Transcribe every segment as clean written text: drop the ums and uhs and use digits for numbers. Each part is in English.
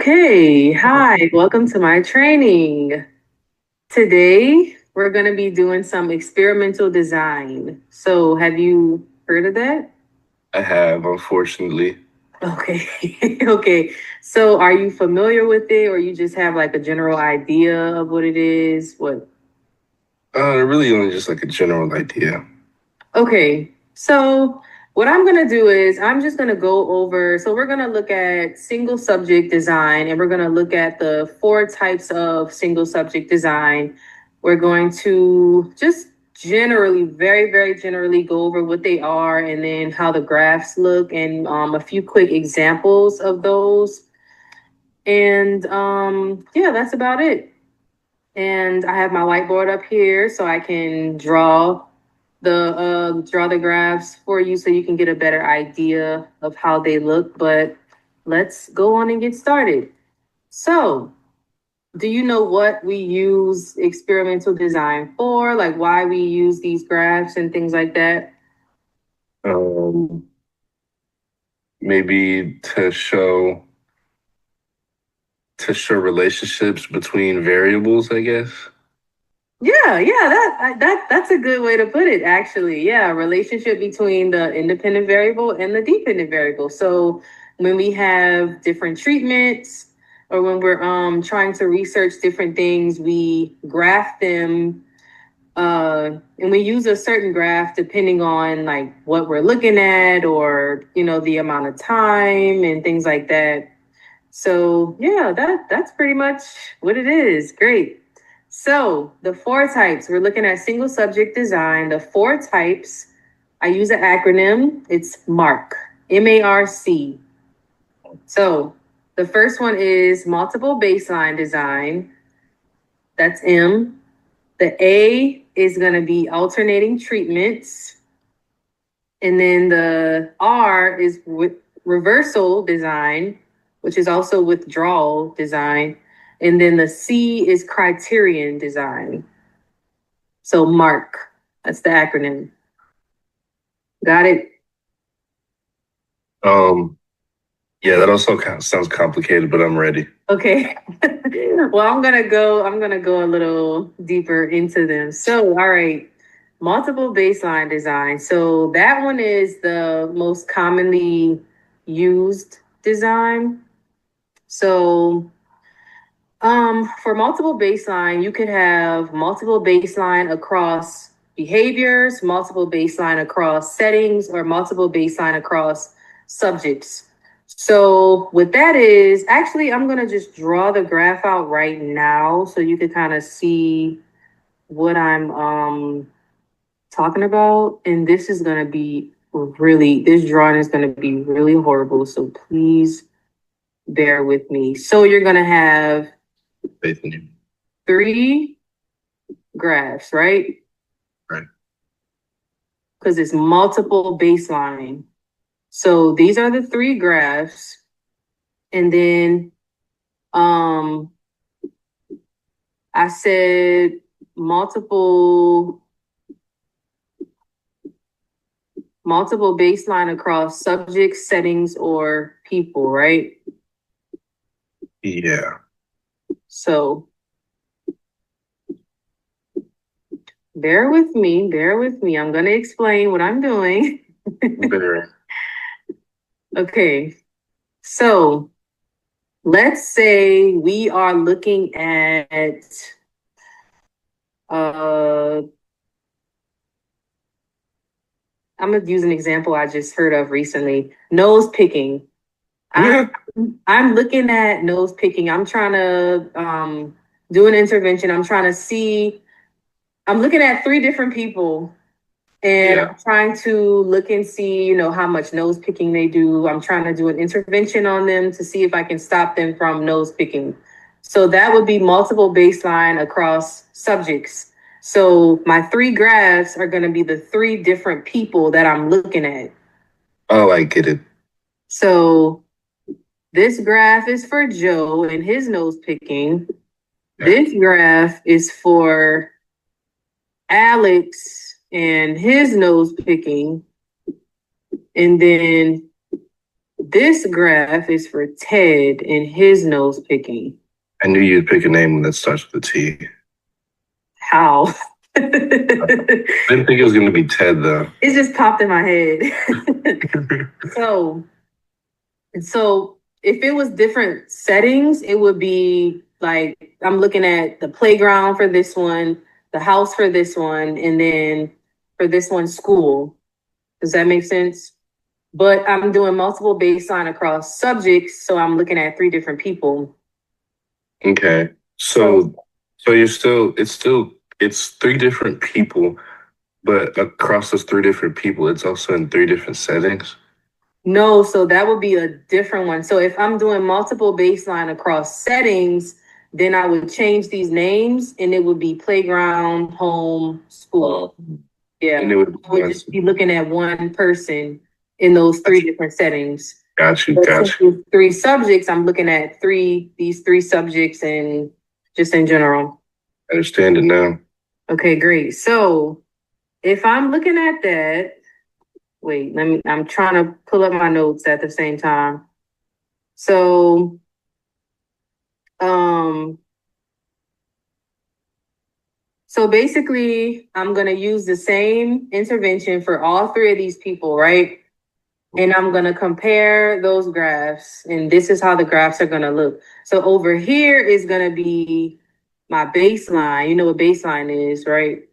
Okay, hi, welcome to my training. Today, we're going to be doing some experimental design. So, have you heard of that? I have, unfortunately. Okay, okay. So, are you familiar with it, or you just have like a general idea of what it is? What? Really only just like a general idea. Okay, so what I'm gonna do is I'm just gonna go over. So we're gonna look at single subject design, and we're gonna look at the four types of single subject design. We're going to just generally, very, very generally go over what they are, and then how the graphs look, and a few quick examples of those. And yeah, that's about it. And I have my whiteboard up here so I can draw the graphs for you so you can get a better idea of how they look. But let's go on and get started. So, do you know what we use experimental design for? Like why we use these graphs and things like that? Um, Maybe to show relationships between variables, I guess. Yeah, that's a good way to put it, actually. Yeah, relationship between the independent variable and the dependent variable. So when we have different treatments or when we're trying to research different things, we graph them and we use a certain graph depending on like what we're looking at or the amount of time and things like that. So yeah, that's pretty much what it is. Great. So the four types, we're looking at single subject design. The four types, I use an acronym. It's MARC, MARC. So the first one is multiple baseline design. That's M. The A is going to be alternating treatments. And then the R is with reversal design, which is also withdrawal design. And then the C is criterion design. So MARC, that's the acronym. Got it? Um, yeah, that also kind of sounds complicated, but I'm ready. Okay. Well, I'm gonna go a little deeper into them. So, all right. Multiple baseline design. So that one is the most commonly used design. So for multiple baseline, you could have multiple baseline across behaviors, multiple baseline across settings, or multiple baseline across subjects. So what that is, actually, I'm gonna just draw the graph out right now so you can kind of see what I'm talking about. And this is gonna be this drawing is gonna be really horrible. So please bear with me. So you're gonna have Faith in you. three graphs, right? Right. Because it's multiple baseline. So these are the three graphs. And then um I said multiple multiple baseline across subjects, settings, or people, right? Yeah. So bear with me. I'm gonna explain what I'm doing. Very. Okay, so let's say we are looking at uh I'm gonna use an example I just heard of recently. Nose picking. I Yeah. I'm looking at nose picking. I'm trying to do an intervention. I'm looking at three different people and Yeah. I'm trying to look and see, how much nose picking they do. I'm trying to do an intervention on them to see if I can stop them from nose picking. So that would be multiple baseline across subjects. So my three graphs are going to be the three different people that I'm looking at. Oh, I get it. So this graph is for Joe and his nose picking. Yeah. This graph is for Alex and his nose picking. And then this graph is for Ted and his nose picking. I knew you'd pick a name that starts with a T. How? I didn't think it was going to be Ted, though. It just popped in my head. So, so if it was different settings, it would be like I'm looking at the playground for this one, the house for this one, and then for this one, school. Does that make sense? But I'm doing multiple baseline across subjects, so I'm looking at three different people. Okay. So So it's three different people, but across those three different people, it's also in three different settings. no, so that would be a different one. So if I'm doing multiple baseline across settings, then I would change these names and it would be playground, home, school. Yeah. And it would I would just be looking at one person in those three different settings. got you, But got since you. it's three subjects, I'm looking at these three subjects and just in general. I understand it now. Okay, great. So if I'm looking at that, wait, I'm trying to pull up my notes at the same time. So, um, so basically, I'm gonna use the same intervention for all three of these people, right? And I'm gonna compare those graphs, and this is how the graphs are gonna look. So over here is gonna be my baseline. You know what baseline is, right?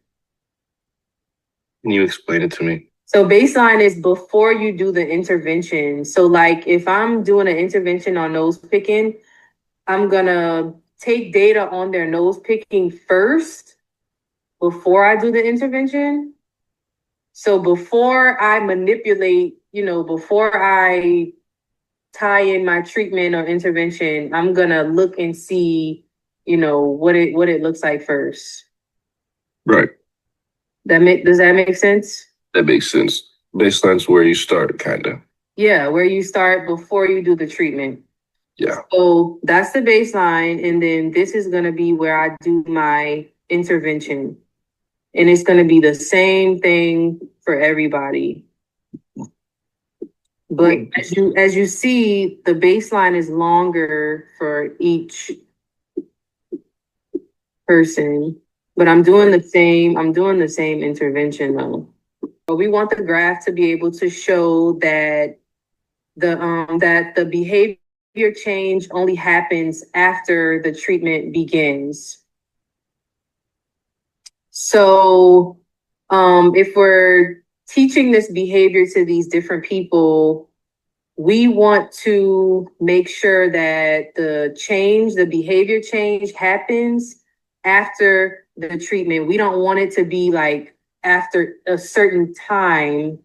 Can you explain it to me? So baseline is before you do the intervention. So like if I'm doing an intervention on nose picking, I'm gonna take data on their nose picking first before I do the intervention. So before I manipulate, before I tie in my treatment or intervention, I'm gonna look and see, what it looks like first. Right. Does that make sense? That makes sense. Baseline's where you start, kind of. Yeah, where you start before you do the treatment. Yeah. So that's the baseline. And then this is going to be where I do my intervention. And it's going to be the same thing for everybody. But as you see, the baseline is longer for each person. But I'm doing the same intervention though. But we want the graph to be able to show that the behavior change only happens after the treatment begins. So if we're teaching this behavior to these different people, we want to make sure that the behavior change happens after the treatment. We don't want it to be like after a certain time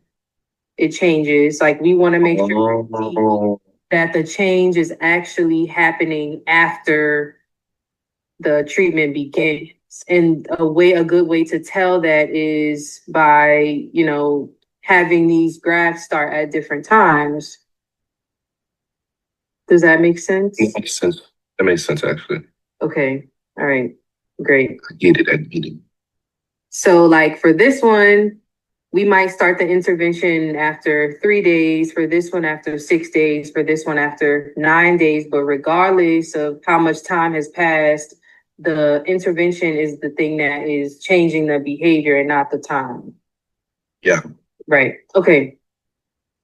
it changes. Like we want to make sure that the change is actually happening after the treatment begins. And a good way to tell that is by, having these graphs start at different times. Does that make sense? It makes sense. That makes sense, actually. Okay. All right. Great. I get it. I get it. So like for this one, we might start the intervention after 3 days, for this one after 6 days, for this one after 9 days. But regardless of how much time has passed, the intervention is the thing that is changing the behavior and not the time. Yeah. Right. Okay.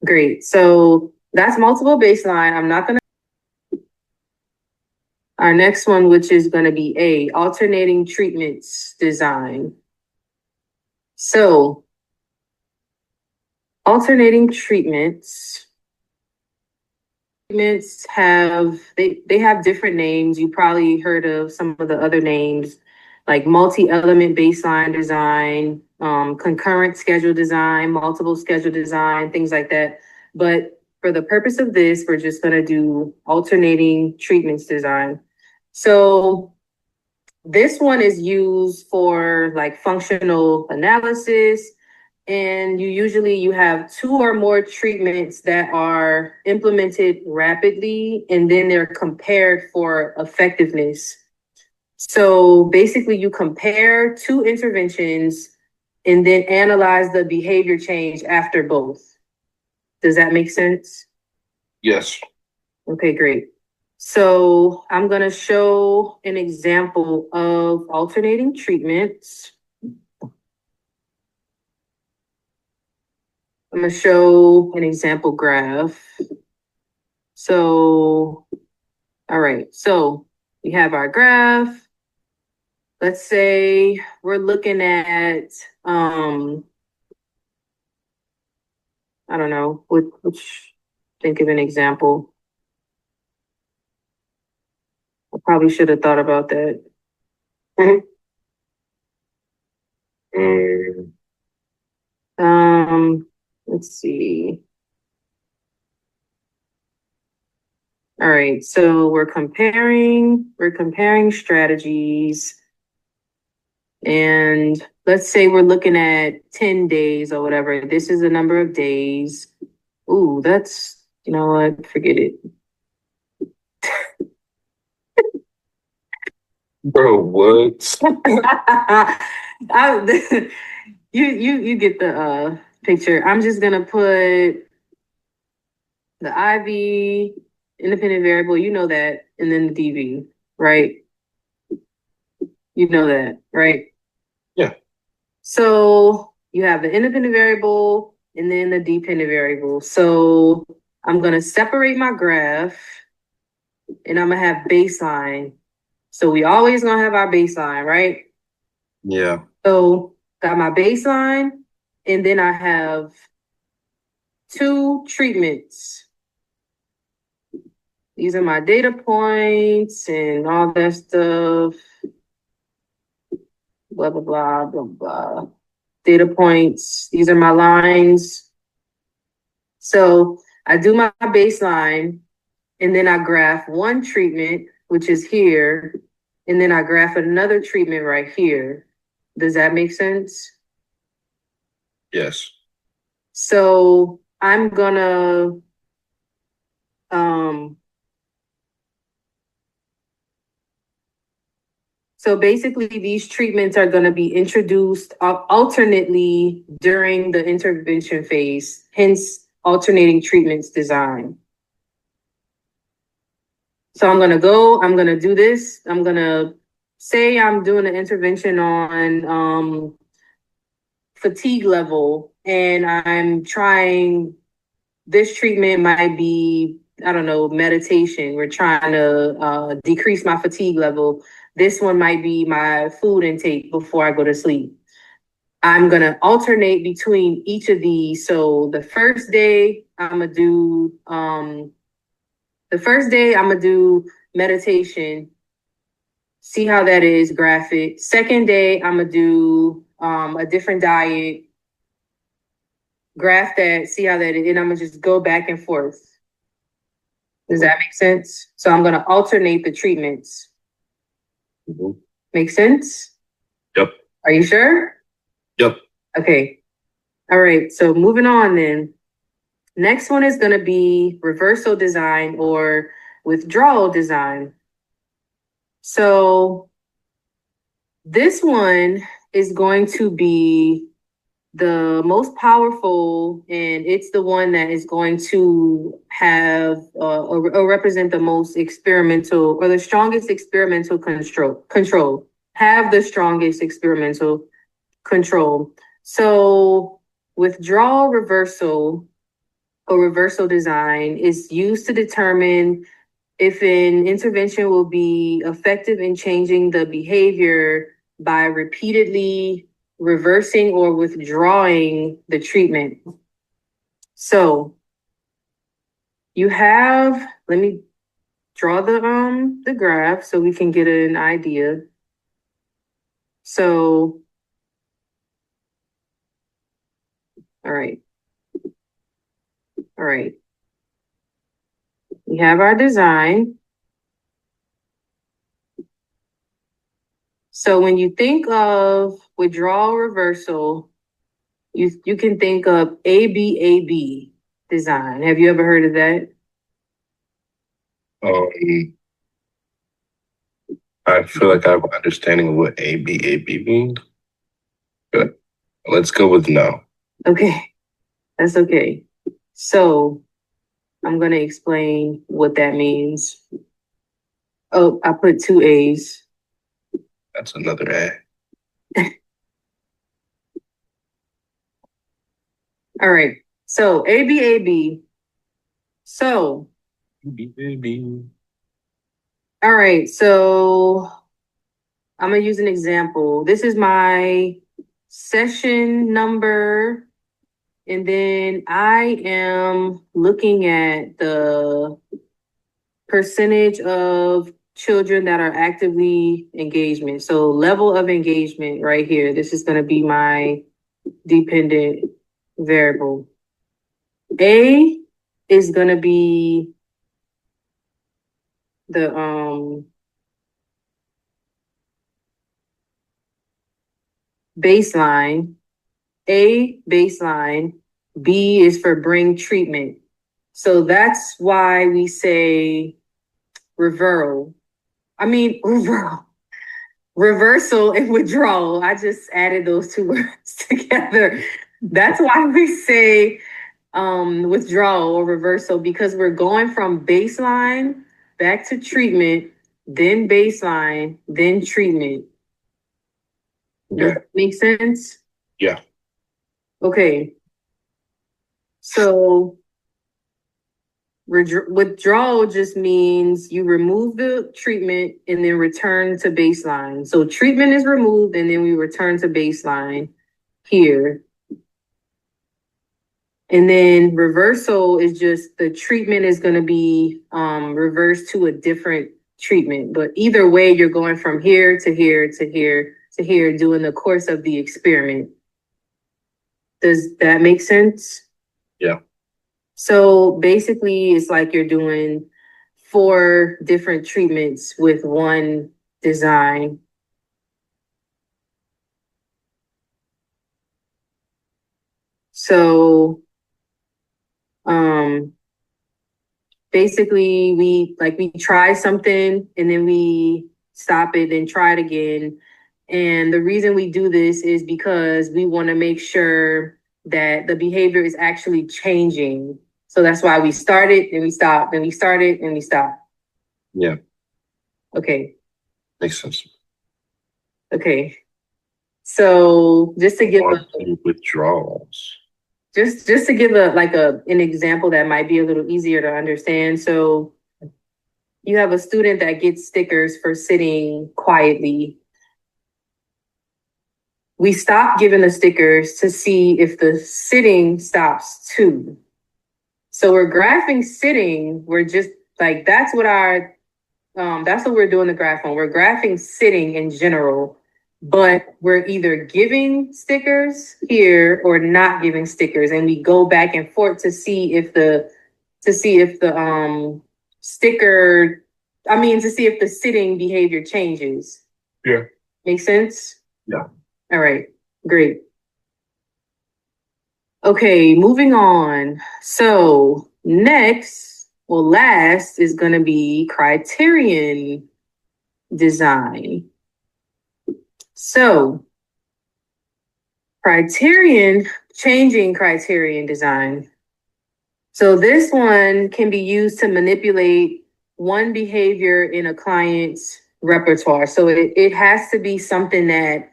Great. So that's multiple baseline. I'm not going to. Our next one, which is going to be A, alternating treatments design. So alternating treatments have different names. You probably heard of some of the other names like multi-element baseline design, concurrent schedule design, multiple schedule design, things like that. But for the purpose of this, we're just going to do alternating treatments design. So this one is used for like functional analysis, and you have two or more treatments that are implemented rapidly, and then they're compared for effectiveness. So basically, you compare two interventions and then analyze the behavior change after both. Does that make sense? Yes. Okay, great. So I'm going to show an example of alternating treatments. I'm going to show an example graph. So, all right. So we have our graph. Let's say we're looking at, I don't know, which think of an example. I probably should have thought about that. Mm, Let's see. All right, so we're comparing strategies, and let's say we're looking at 10 days or whatever. This is the number of days. Ooh, that's, you know what? Forget it. bro, what? I, you get the picture. I'm just gonna put the IV, independent variable, you know that, and then the DV, right? You know that, right? Yeah. So you have the independent variable and then the dependent variable. So I'm going to separate my graph and I'm going to have baseline. So we always going to have our baseline, right? Yeah. So got my baseline and then I have two treatments. These are my data points and all that stuff. Blah, blah, blah, blah, blah. Data points. These are my lines. So I do my baseline and then I graph one treatment, which is here, and then I graph another treatment right here. Does that make sense? Yes. So I'm gonna um so basically these treatments are gonna be introduced alternately during the intervention phase, hence alternating treatments design. So I'm gonna do this. I'm gonna say I'm doing an intervention on fatigue level and I'm trying this treatment might be, I don't know, meditation. We're trying to decrease my fatigue level. This one might be my food intake before I go to sleep. I'm going to alternate between each of these. So the first day I'm going to do meditation, see how that is, graphic. Second day I'm going to do a different diet, graph that, see how that is, and I'm gonna just go back and forth. Does that make sense? So I'm gonna alternate the treatments. Mhm. Make sense? Yep. Are you sure? Yep. Okay. All right. So moving on then. Next one is gonna be reversal design or withdrawal design. So this one is going to be the most powerful, and it's the one that is going to have or represent the most experimental or the strongest experimental control. Have the strongest experimental control. So withdrawal reversal or reversal design is used to determine if an intervention will be effective in changing the behavior by repeatedly reversing or withdrawing the treatment. So you have, let me draw the graph so we can get an idea. So, all right, all right. We have our design. So when you think of withdrawal reversal, you can think of ABAB design. Have you ever heard of that? Um, I feel like I have an understanding of what ABAB means, but let's go with no. Okay, that's okay. So I'm going to explain what that means. Oh, I put two A's. That's another A. All right. So ABAB. So, Baby. all right. So I'm going to use an example. This is my session number. And then I am looking at the percentage of children that are actively engagement. So level of engagement right here. This is going to be my dependent variable. A is going to be the baseline. A baseline. B is for bring treatment. So that's why we say reversal. I mean, reversal and withdrawal. I just added those two words together. That's why we say withdrawal or reversal, because we're going from baseline back to treatment, then baseline, then treatment. Does that make sense? Yeah. Okay. So withdrawal just means you remove the treatment and then return to baseline. So treatment is removed and then we return to baseline here. And then reversal is just the treatment is going to be reversed to a different treatment. But either way, you're going from here to here to here to here during the course of the experiment. Does that make sense? Yeah. So basically, it's like you're doing 4 different treatments with one design. So basically we try something and then we stop it and try it again. And the reason we do this is because we want to make sure that the behavior is actually changing. So that's why we start it and we stop, then we start it and we stop. Yeah. Okay. Makes sense. Okay. So just to give withdrawals. Just to give an example that might be a little easier to understand. So you have a student that gets stickers for sitting quietly. We stop giving the stickers to see if the sitting stops too. So we're graphing sitting. We're just like that's what we're doing the graph on. We're graphing sitting in general, but we're either giving stickers here or not giving stickers, and we go back and forth to see if the sticker, to see if the sitting behavior changes. Yeah. Make sense? Yeah. All right, great. Okay, moving on. So last is going to be criterion design. So changing criterion design. So this one can be used to manipulate one behavior in a client's repertoire. So it has to be something that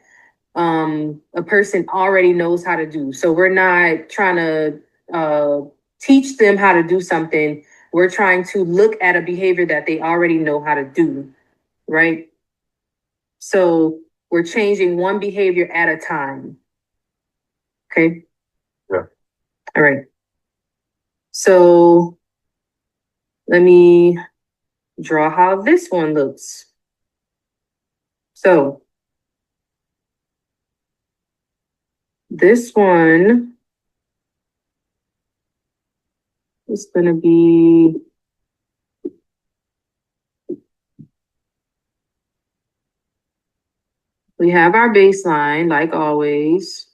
a person already knows how to do. So we're not trying to teach them how to do something. We're trying to look at a behavior that they already know how to do, right? So we're changing one behavior at a time. Okay. Yeah. All right. So let me draw how this one looks. So this one is going to be, we have our baseline, like always,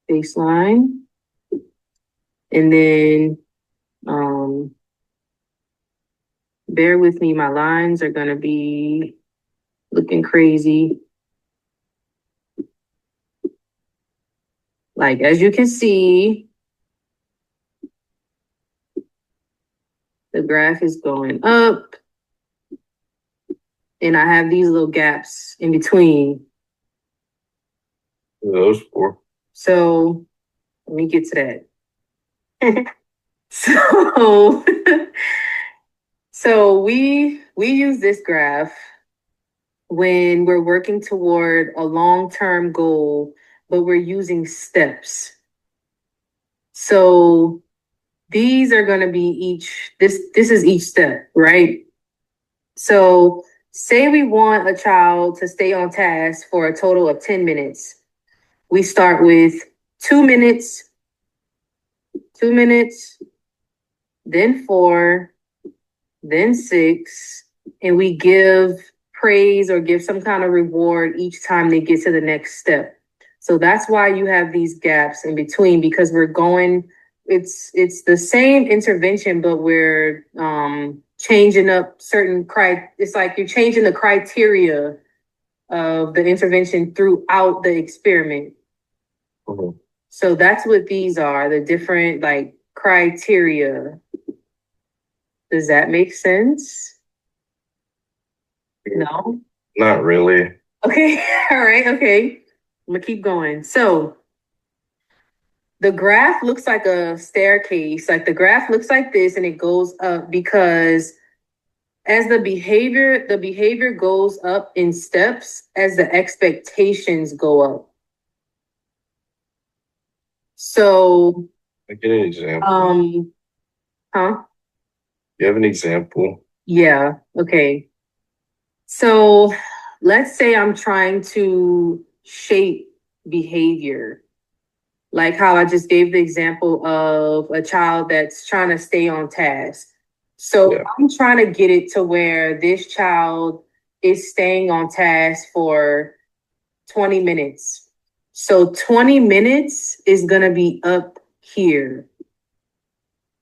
baseline. And then, bear with me, my lines are going to be looking crazy. Like, as you can see, The graph is going up, and I have these little gaps in between. Those four. So let me get to that. So, so we use this graph when we're working toward a long-term goal, but we're using steps. So these are going to be this is each step, right? So say we want a child to stay on task for a total of 10 minutes. We start with 2 minutes, 2 minutes, then 4, then 6, and we give praise or give some kind of reward each time they get to the next step. So that's why you have these gaps in between, because we're going, it's the same intervention, but we're changing up it's like you're changing the criteria of the intervention throughout the experiment. Mhm. So that's what these are, the different like criteria. Does that make sense? No? Not really. Okay. All right. Okay. I'm gonna keep going. So the graph looks like a staircase. Like the graph looks like this and it goes up because as the behavior goes up in steps as the expectations go up. So I get an example. Huh? You have an example? Yeah. Okay. So let's say I'm trying to shape behavior, like how I just gave the example of a child that's trying to stay on task. So Yeah. I'm trying to get it to where this child is staying on task for 20 minutes. So 20 minutes is going to be up here.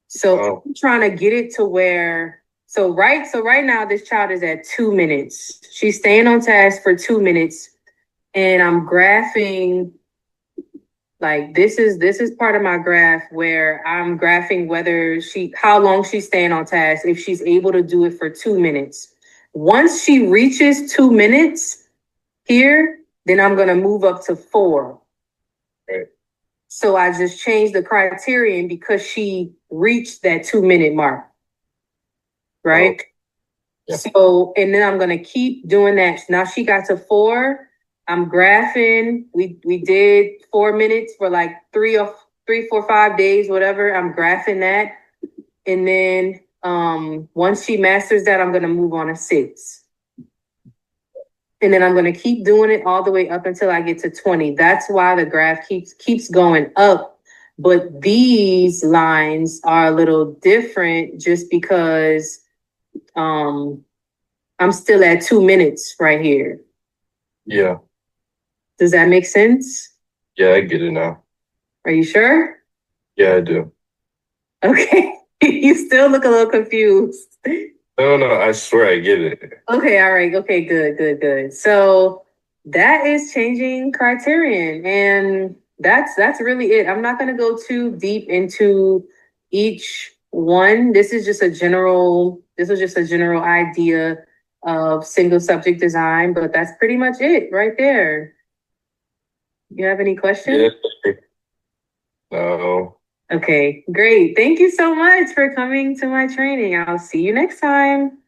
So I'm trying to get it to where so right now this child is at 2 minutes. She's staying on task for 2 minutes, and I'm graphing like this is part of my graph where I'm graphing whether how long she's staying on task, if she's able to do it for 2 minutes. Once she reaches 2 minutes here, then I'm gonna move up to 4. Right. So I just changed the criterion because she reached that 2 minute mark. Right. Oh, yeah. So, and then I'm gonna keep doing that. Now she got to 4. I'm graphing. We did 4 minutes for like 3, 4, 5 days, whatever. I'm graphing that, and then once she masters that, I'm gonna move on to 6, and then I'm gonna keep doing it all the way up until I get to 20. That's why the graph keeps going up. But these lines are a little different, just because I'm still at 2 minutes right here. Yeah. Does that make sense? Yeah, I get it now. Are you sure? Yeah, I do. Okay. You still look a little confused. No, no, I swear I get it. Okay, all right. Okay, good, good, good. So that is changing criterion, and that's really it. I'm not going to go too deep into each one. This is just a general idea of single subject design, but that's pretty much it right there. You have any questions? Yeah. No. Okay, great. Thank you so much for coming to my training. I'll see you next time.